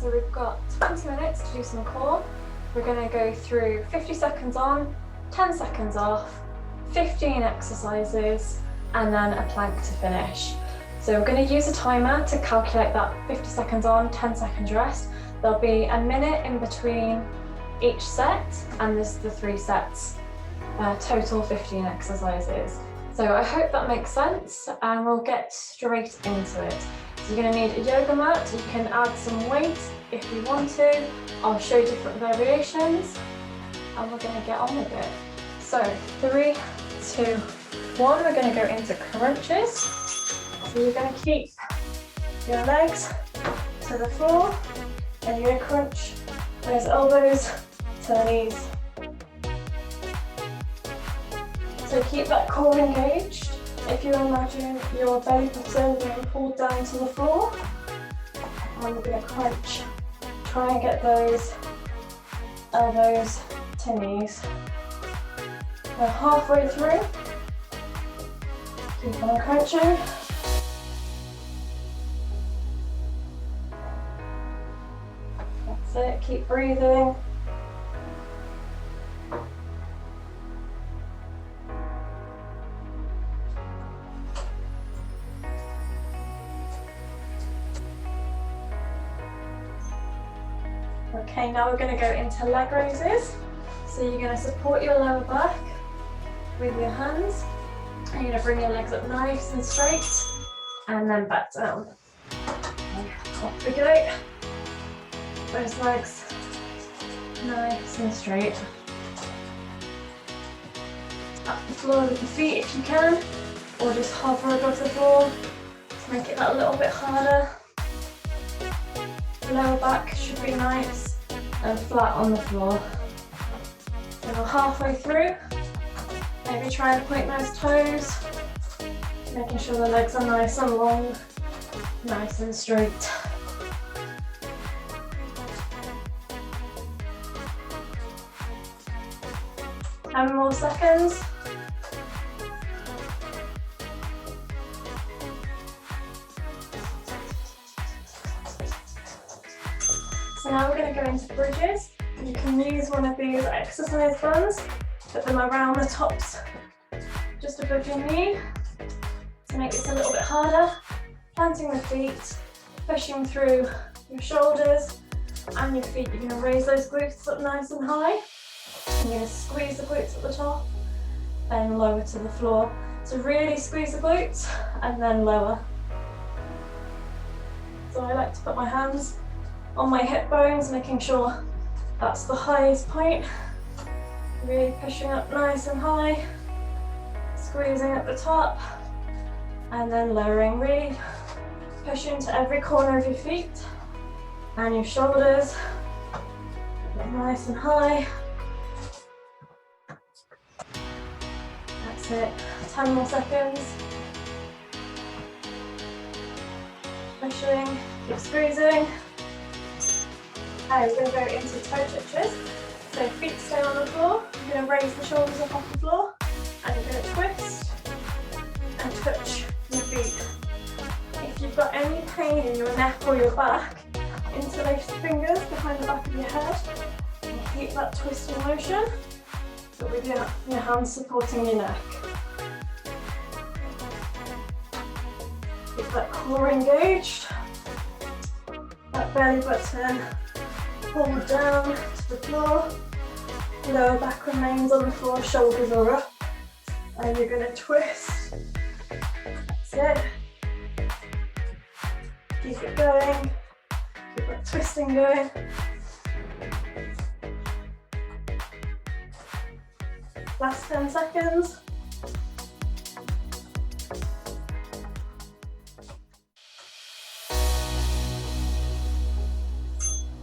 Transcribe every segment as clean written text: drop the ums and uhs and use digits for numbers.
So we've got 20 minutes to do some core. We're going to go through 50 seconds on, 10 seconds off, 15 exercises, and then a plank to finish. So we're going to use a timer to calculate that 50 seconds on, 10 seconds rest. There'll be a minute in between each set, and there's the 3 sets, total 15 exercises. So I hope that makes sense, and we'll get straight into it. So you're going to need a yoga mat. You can add some weight if you want to. I'll show you different variations, and we're going to get on with it. So 3, 2, 1, we're going to go into crunches. So you're going to keep your legs to the floor, and you're going to crunch those elbows to the knees. So keep that core engaged. If you imagine your belly button being pulled down to the floor, and we're going to crunch. Try and get those elbows to knees. We're halfway through. Keep on crunching. That's it, keep breathing. Okay, now we're going to go into leg raises. So you're going to support your lower back with your hands. And you're going to bring your legs up nice and straight, and then back down. Okay, off we go. Those legs nice and straight. Up the floor with the feet if you can, or just hover above the floor to make it that little bit harder. Lower back should be nice and flat on the floor. So we're halfway through. Maybe try and point those toes, making sure the legs are nice and long, nice and straight. 10 more seconds. So now we're going to go into bridges. You can use one of these exercise bands, put them around the tops, just above your knee, to make this a little bit harder. Planting the feet, pushing through your shoulders and your feet. You're going to raise those glutes up nice and high. And you're going to squeeze the glutes at the top, then lower to the floor. So really squeeze the glutes and then lower. So I like to put my hands on my hip bones, making sure that's the highest point. Really pushing up nice and high, squeezing at the top, and then lowering. Really push into every corner of your feet and your shoulders. Nice and high. That's it. 10 more seconds. Pushing, keep squeezing. Okay, we're going to go into toe touches. So feet stay on the floor. You're going to raise the shoulders up off the floor, and you're going to twist and touch your feet. If you've got any pain in your neck or your back, interlace the fingers behind the back of your head and keep that twisting motion, but with your hands supporting your neck. Keep that core engaged, that belly button pulled down to the floor, lower back remains on the floor, shoulders are up, and you're going to twist. That's it. Keep it going, keep that twisting going. Last 10 seconds.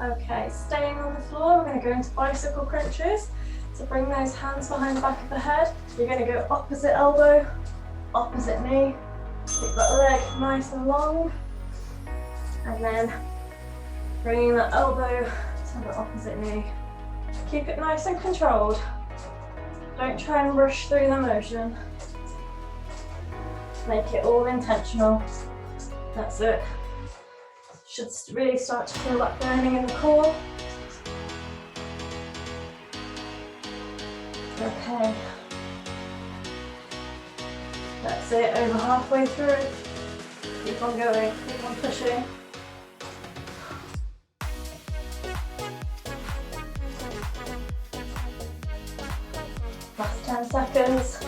Okay, staying on the floor, we're going to go into bicycle crunches. So bring those hands behind the back of the head. You're going to go opposite elbow, opposite knee. Keep that leg nice and long. And then bringing that elbow to the opposite knee. Keep it nice and controlled. Don't try and rush through the motion. Make it all intentional. That's it. Should really start to feel that burning in the core. Okay. That's it, over halfway through. Keep on going, keep on pushing. Last 10 seconds.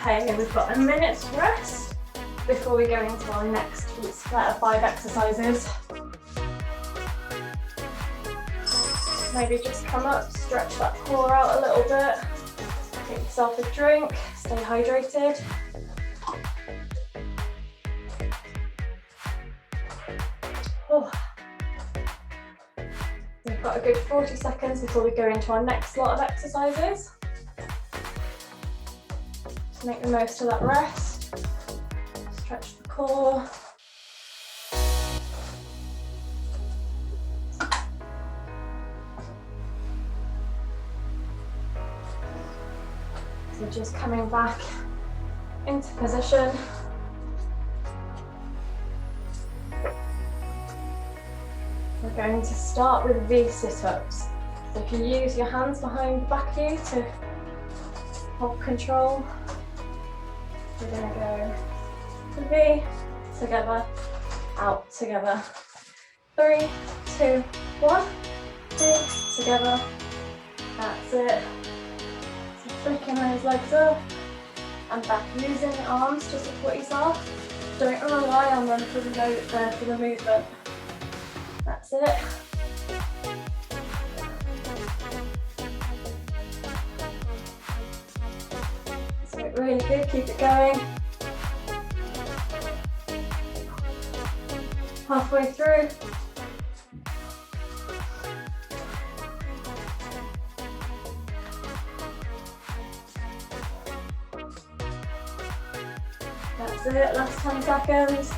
Okay, we've got a minute's rest before we go into our next set of 5 exercises. Maybe just come up, stretch that core out a little bit, get yourself a drink, stay hydrated. Oh. We've got a good 40 seconds before we go into our next lot of exercises. Just make the most of that rest, stretch the core. So just coming back into position. We're going to start with V sit-ups. So if you use your hands behind the back of you to hold control, we're going to go to V, together, out, together. 3, 2, 1, V, together. That's it. So flicking those legs up and back, using the arms to support yourself. Don't rely on them for the movement. That's it. So really good, keep it going. Halfway through. That's it, last 10 seconds.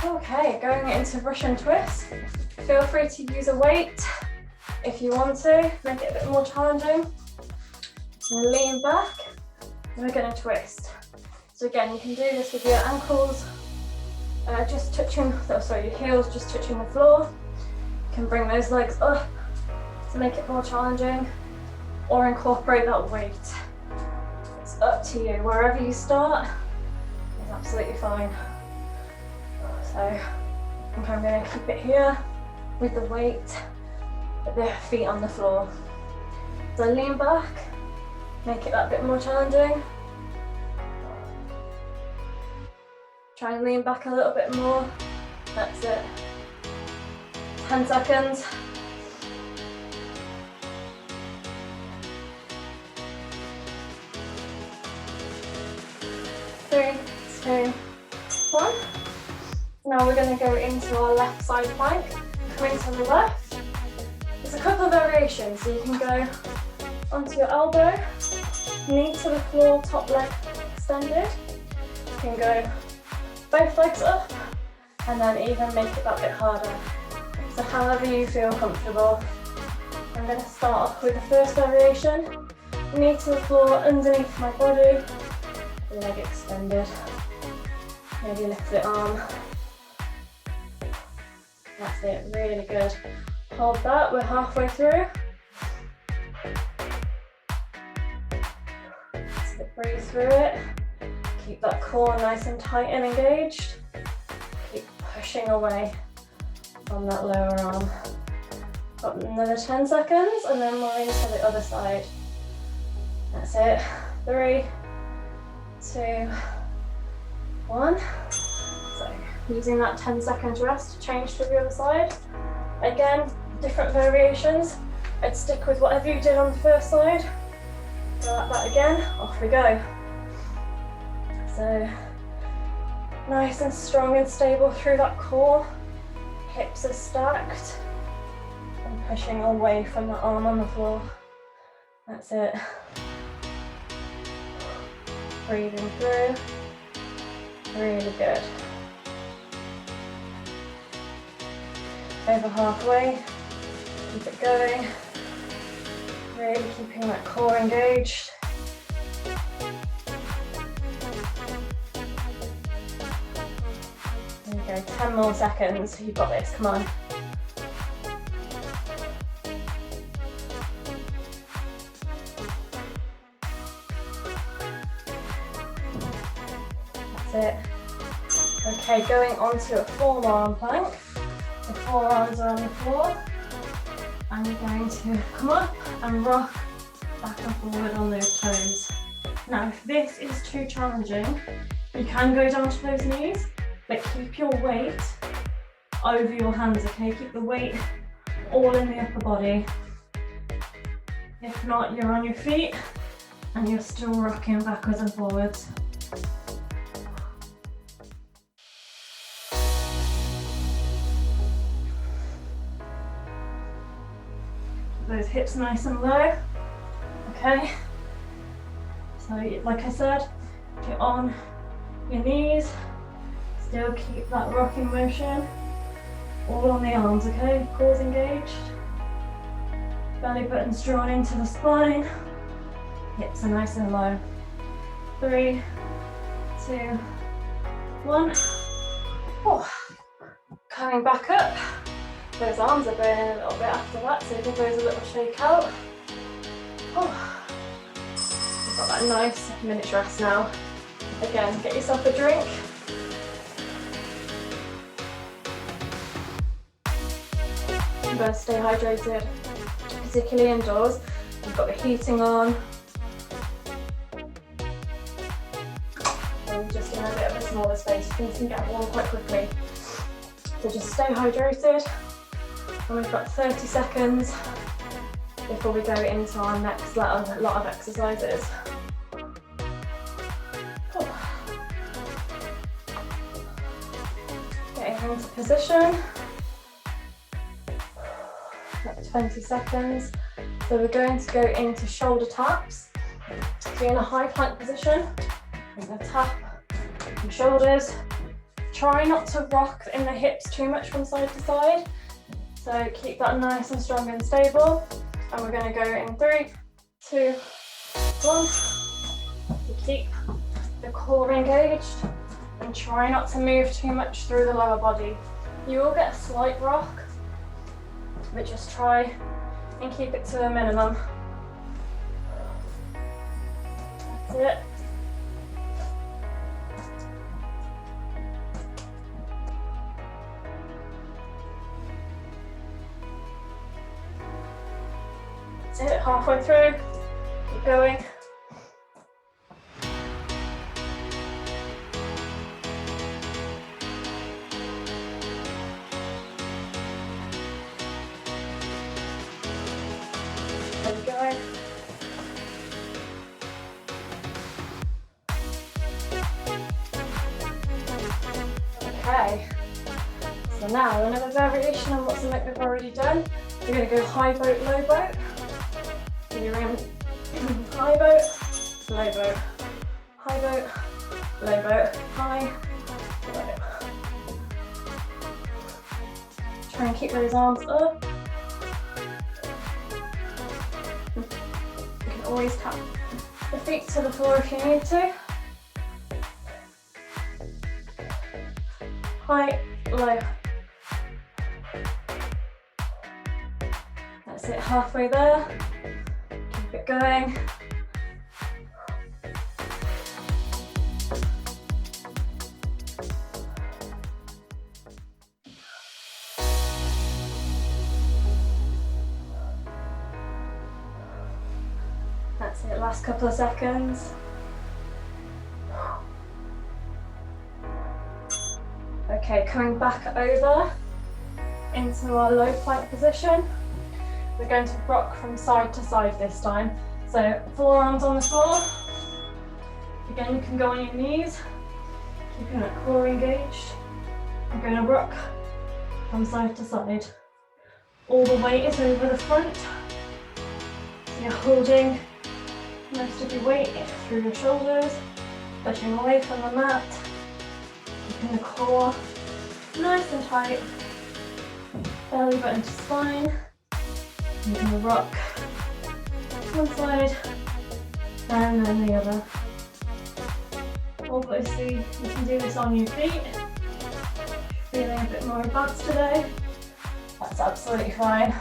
Okay, going into Russian twist. Feel free to use a weight if you want to, make it a bit more challenging. So lean back, and we're going to twist. So again, you can do this with your ankles just touching, your heels just touching the floor. You can bring those legs up to make it more challenging, or incorporate that weight. It's up to you. Wherever you start is absolutely fine. So I think I'm going to keep it here with the weight, but the feet on the floor. So lean back, make it that bit more challenging. Try and lean back a little bit more. That's it. 10 seconds. 3, 2, 1. Now we're going to go into our left side plank. Coming to the left. There's a couple of variations. So you can go onto your elbow, knee to the floor, top leg extended. You can go both legs up, and then even make it that bit harder. So however you feel comfortable. I'm going to start off with the first variation. Knee to the floor, underneath my body, leg extended. Maybe lift the arm. That's it, really good. Hold that, we're halfway through. So breathe through it. Keep that core nice and tight and engaged. Keep pushing away from that lower arm. Got another 10 seconds and then we're into the other side. That's it. 3, 2, 1. So using that 10 seconds rest to change to the other side. Again, different variations. I'd stick with whatever you did on the first side. Go like that again, off we go. So nice and strong and stable through that core. Hips are stacked. And pushing away from the arm on the floor. That's it. breathing through. Really good. Over halfway. Keep it going. Really keeping that core engaged. There you go, 10 more seconds. You've got this, come on. That's it. Okay, going on to a forearm plank. The forearms are on the floor. And you're going to come up and rock back and forward on those toes. Now, if this is too challenging, you can go down to those knees, but keep your weight over your hands, okay? Keep the weight all in the upper body. If not, you're on your feet and you're still rocking backwards and forwards. Those hips nice and low, okay? So like I said, you're on your knees, still keep that rocking motion, all on the arms, okay? Cores engaged, belly button's drawn into the spine, hips are nice and low. 3, 2, 1. Oh. Coming back up. Those arms are burning a little bit after that, so give those a little shake out. Oh. You've got that nice minute rest now. Again, get yourself a drink. You better stay hydrated, particularly indoors. You've got the heating on. And just in a bit of a smaller space, things can get warm quite quickly. So just stay hydrated. And we've got 30 seconds before we go into our next lot of exercises. Getting into position. That's 20 seconds. So we're going to go into shoulder taps. So you're in a high plank position. We're going to tap your shoulders. Try not to rock in the hips too much from side to side. So keep that nice and strong and stable. And we're going to go in 3, 2, 1. To keep the core engaged and try not to move too much through the lower body. You will get a slight rock, but just try and keep it to a minimum. That's it. That's it, halfway through, keep going. There we go. Okay, so now another variation on what's like we've already done. We're going to go high boat, low boat. So you're in high boat, low boat, high boat, low boat, high, low. Try and keep those arms up. You can always tap the feet to the floor if you need to. High, low. That's it, halfway there. Keep it going. That's it, last couple of seconds. Okay, coming back over into our low plank position. We're going to rock from side to side this time. So forearms on the floor. Again, you can go on your knees, keeping that core engaged. We're going to rock from side to side. All the weight is over the front. So you're holding most of your weight through your shoulders Pushing away from the mat, keeping the core nice and tight, belly button to spine. You're going to rock one side and then the other. Obviously, you can do this on your feet. Feeling a bit more advanced today, that's absolutely fine.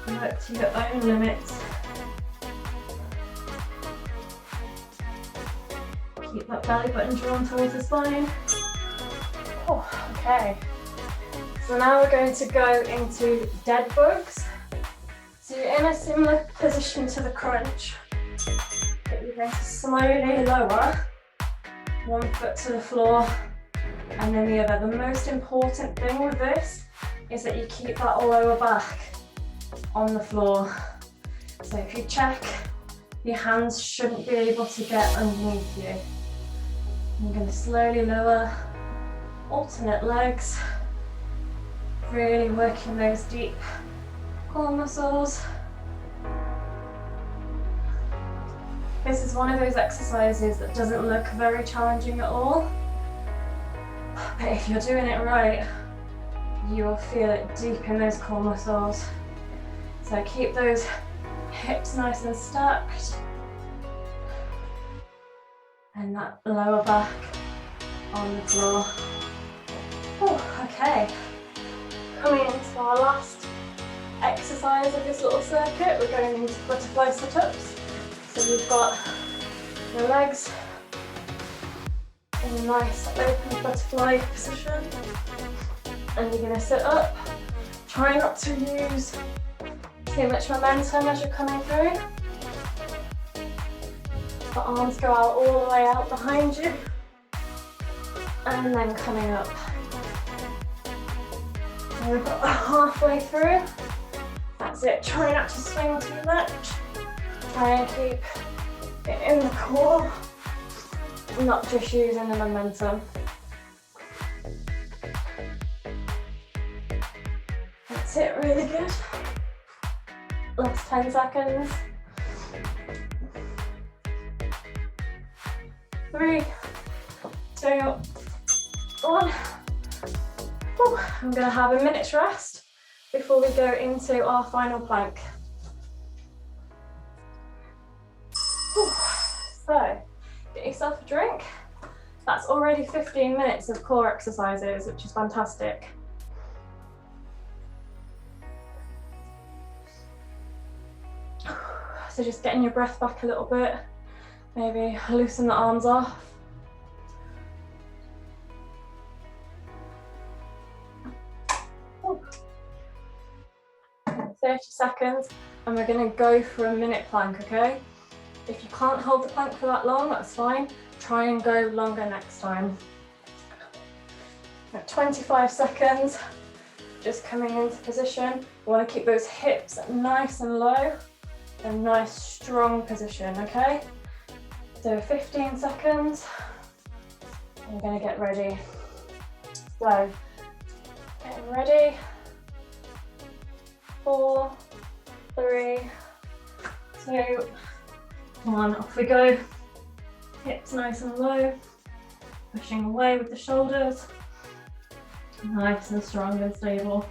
Work to your own limits. Keep that belly button drawn towards the spine. Oh, okay. So now we're going to go into dead bugs. So you're in a similar position to the crunch, but you're going to slowly lower one foot to the floor and then the other. The most important thing with this is that you keep that lower back on the floor. So if you check, your hands shouldn't be able to get underneath you. I'm going to slowly lower, alternate legs, really working those deep core muscles. This is one of those exercises that doesn't look very challenging at all, but if you're doing it right, you will feel it deep in those core muscles. So keep those hips nice and stacked, and that lower back on the floor. Oh, okay. Coming into our last exercise of this little circuit, we're going into butterfly sit-ups. So you've got your legs in a nice open butterfly position, and you're going to sit up. Try not to use too much momentum as you're coming through. The arms go out all the way out behind you, and then coming up. And we've got halfway through. That's it. Try not to swing too much. Try and keep it in the core, not just using the momentum. That's it, really good. Last 10 seconds. 3, 2, 1. Whew. I'm going to have a minute's rest before we go into our final plank. Whew. So, get yourself a drink. That's already 15 minutes of core exercises, which is fantastic. So just getting your breath back a little bit, maybe loosen the arms off. Ooh. 30 seconds, and we're going to go for a minute plank, okay? If you can't hold the plank for that long, that's fine. Try and go longer next time. 25 seconds, just coming into position. We want to keep those hips nice and low. A nice strong position, okay? So 15 seconds. I'm going to get ready. So, getting ready. 4, 3, 2, 1. Off we go. Hips nice and low. Pushing away with the shoulders. Nice and strong and stable.